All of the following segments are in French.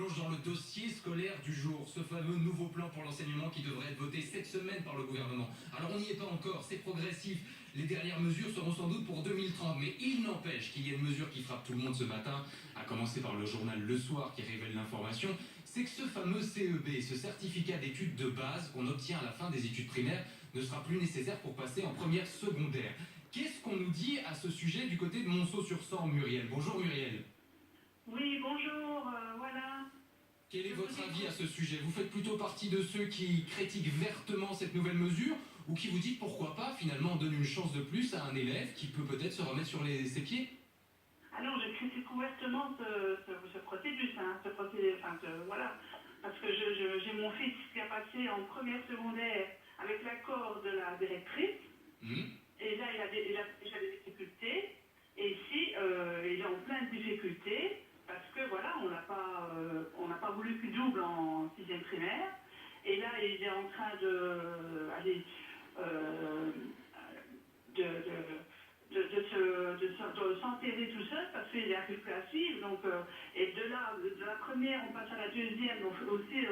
Plonge dans le dossier scolaire du jour, ce fameux nouveau plan pour l'enseignement qui devrait être voté cette semaine par le gouvernement. Alors on n'y est pas encore, c'est progressif. Les dernières mesures seront sans doute pour 2030, mais il n'empêche qu'il y a une mesure qui frappe tout le monde ce matin, à commencer par le journal Le Soir qui révèle l'information, c'est que ce fameux CEB, ce certificat d'études de base qu'on obtient à la fin des études primaires, ne sera plus nécessaire pour passer en première secondaire. Qu'est-ce qu'on nous dit à ce sujet du côté de Monceau-sur-Sambre, Muriel? Bonjour Muriel. Oui, bonjour, voilà. Quel est votre avis à ce sujet? Vous faites plutôt partie de ceux qui critiquent vertement cette nouvelle mesure ou qui vous dites pourquoi pas finalement on donne une chance de plus à un élève qui peut peut-être se remettre sur ses pieds? Ah non, je critique ouvertement ce procédus, hein, voilà. Parce que j'ai mon fils qui a passé en première secondaire avec l'accord de la directrice, et là il a déjà des difficultés, et ici il est en pleine difficulté, parce que voilà, on n'a pas voulu qu'il double en sixième primaire, et là il est en train de s'enterrer tout seul parce qu'il n'arrive plus à suivre. Donc, et de la première, on passe à la deuxième donc aussi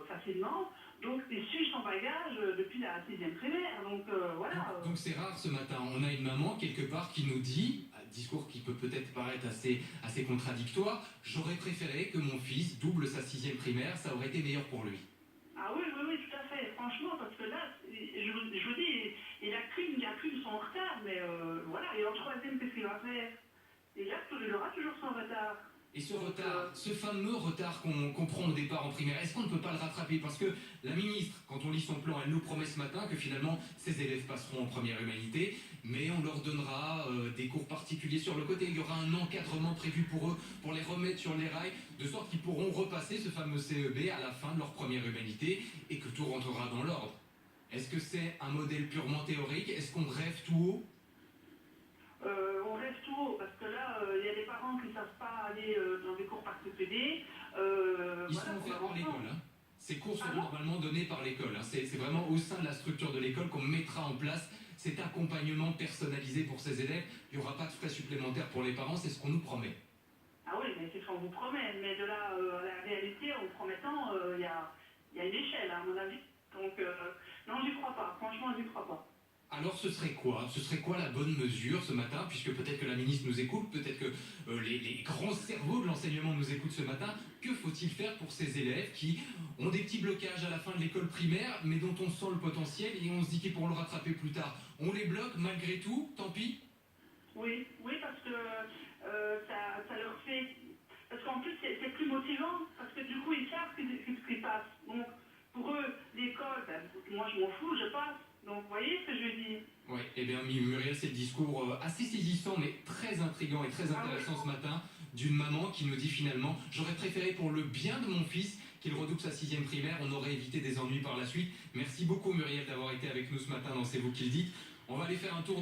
facilement. Donc, il suit son bagage depuis la sixième primaire. Donc, voilà. Donc c'est rare ce matin. On a une maman quelque part qui nous dit, un discours qui peut peut-être paraître assez contradictoire, j'aurais préféré que mon fils double sa sixième primaire, ça aurait été meilleur pour lui. Ah oui, oui, oui, tout à fait. Franchement, parce que là, je vous dis, il accuse son retard, mais voilà, et en troisième, qu'est-ce qu'il va faire? Il aura toujours son retard. Et ce retard, ce fameux retard qu'on prend au départ en primaire, est-ce qu'on ne peut pas le rattraper? Parce que la ministre, quand on lit son plan, elle nous promet ce matin que finalement ces élèves passeront en première humanité, mais on leur donnera des cours particuliers sur le côté. Il y aura un encadrement prévu pour eux, pour les remettre sur les rails, de sorte qu'ils pourront repasser ce fameux CEB à la fin de leur première humanité et que tout rentrera dans l'ordre. Est-ce que c'est un modèle purement théorique? Est-ce qu'on rêve tout haut? On rêve tout haut, parce que là, il y a des parents qui ne savent pas aller dans des cours particuliers. Ils sont offerts par l'école. Hein. Ces cours seront normalement donnés par l'école. Hein. C'est vraiment au sein de la structure de l'école qu'on mettra en place cet accompagnement personnalisé pour ces élèves. Il n'y aura pas de frais supplémentaires pour les parents, c'est ce qu'on nous promet. Ah oui, mais c'est ce qu'on vous promet. Mais de là à la réalité, en promettant, il y a une échelle, à mon avis. Donc, non, j'y crois pas. Franchement, j'y crois pas. Alors ce serait quoi? Ce serait quoi la bonne mesure ce matin? Puisque peut-être que la ministre nous écoute, peut-être que les grands cerveaux de l'enseignement nous écoutent ce matin. Que faut-il faire pour ces élèves qui ont des petits blocages à la fin de l'école primaire, mais dont on sent le potentiel et on se dit qu'ils pourront le rattraper plus tard? On les bloque malgré tout, tant pis? Oui, oui, parce que ça leur fait... Parce qu'en plus, c'est plus motivant, parce que du coup, ils savent ce qui passe. Donc, pour eux, l'école, ben, moi, je m'en fous, je passe. Donc, vous voyez ce que je veux dire? Oui, eh bien Muriel, c'est le discours assez saisissant, mais très intriguant et très intéressant ce matin, d'une maman qui nous dit finalement, j'aurais préféré pour le bien de mon fils qu'il redouble sa sixième primaire, on aurait évité des ennuis par la suite. Merci beaucoup Muriel d'avoir été avec nous ce matin dans C'est vous qui le dites. On va aller faire un tour.